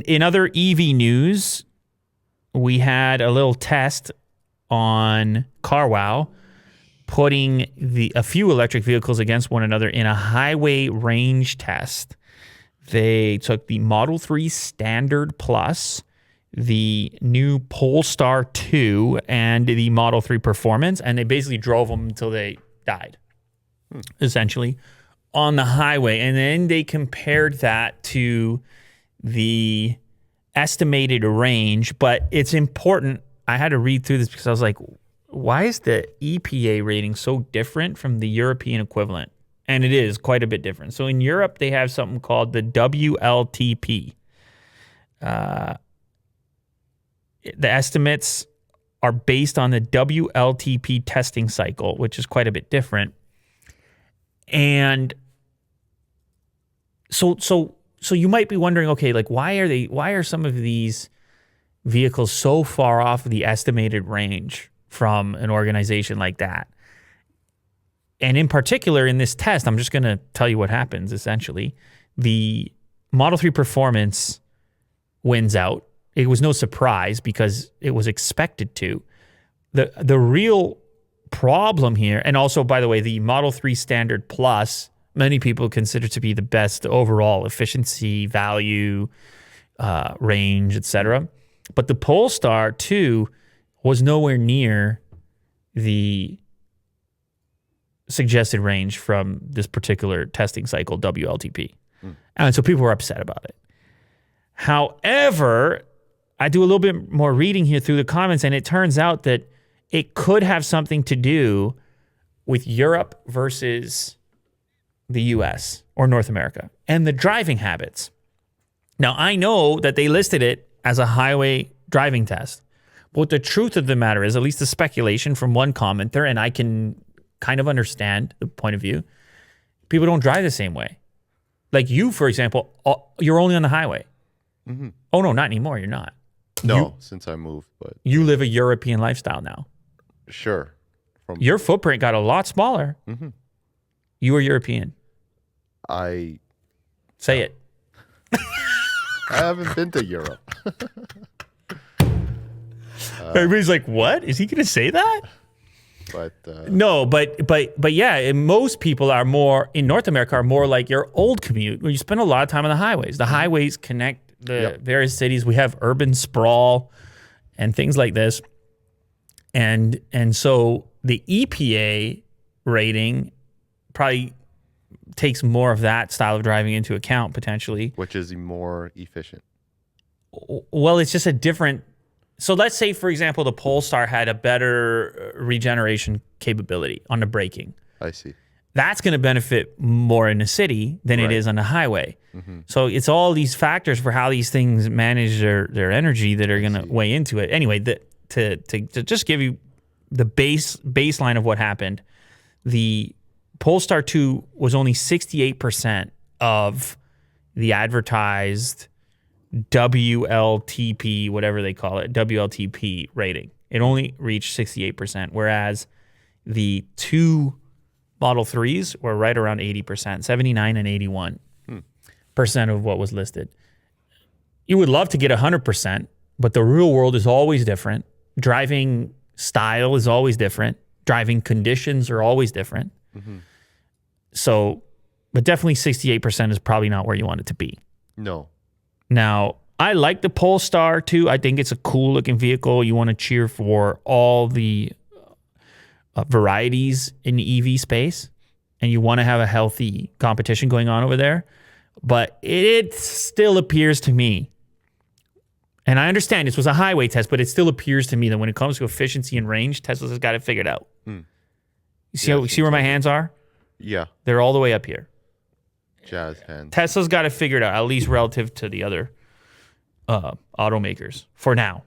in other EV news, we had a little test on CarWow putting a few electric vehicles against one another in a highway range test. They took the Model 3 Standard Plus, the new Polestar 2, and the Model 3 Performance, and they basically drove them until they died, essentially, on the highway. And then they compared that to the estimated range. But it's important. I had to read through this because I was like, why is the EPA rating so different from the European equivalent? And it is quite a bit different. So in Europe, they have something called the WLTP. The estimates are based on the WLTP testing cycle, which is quite a bit different. And so you might be wondering, okay, like why are some of these vehicles so far off the estimated range from an organization like that? And in particular, in this test, I'm just going to tell you what happens, essentially. The Model 3 Performance wins out. It was no surprise because it was expected to. The real problem here, and also, by the way, the Model 3 Standard Plus, many people consider to be the best overall efficiency, value, range, etc. But the Polestar 2 was nowhere near the suggested range from this particular testing cycle, WLTP. And so people were upset about it. However, I do a little bit more reading here through the comments, and it turns out that it could have something to do with Europe versus the US or North America and the driving habits. Now, I know that they listed it as a highway driving test, but what the truth of the matter is, at least the speculation from one commenter, and I can kind of understand the point of view, people don't drive the same way. Like you, for example, you're only on the highway. Mm-hmm. Oh, no, not anymore. You're not. No, since I moved. But you live a European lifestyle now. Sure. Your footprint got a lot smaller. Mm-hmm. You are European. Say it. I haven't been to Europe. Everybody's like, what? Is he going to say that? But no, but yeah, most people are more in North America are more like your old commute where you spend a lot of time on the highways. The highways connect the various cities. We have urban sprawl and things like this. And so the EPA rating probably takes more of that style of driving into account potentially. Which is more efficient. Well, it's just a different. So let's say, for example, the Polestar had a better regeneration capability on the braking. I see. That's going to benefit more in the city than it is on the highway. Mm-hmm. So it's all these factors for how these things manage their energy that are going to weigh into it. Anyway, to just give you the baseline of what happened, the Polestar 2 was only 68% of the advertised WLTP, whatever they call it, WLTP rating. It only reached 68%, whereas the two Model 3s were right around 80%, 79 and 81% of what was listed. You would love to get 100%, but the real world is always different. Driving style is always different. Driving conditions are always different. Mm-hmm. So, but definitely 68% is probably not where you want it to be. No. Now, I like the Polestar too. I think it's a cool looking vehicle. You want to cheer for all the varieties in the EV space, and you want to have a healthy competition going on over there. But it still appears to me, and I understand this was a highway test, but it still appears to me that when it comes to efficiency and range, Tesla's has got it figured out. You see where my hands are? Yeah. They're all the way up here. Jazz hands. Tesla's got it figured out, at least relative to the other automakers for now.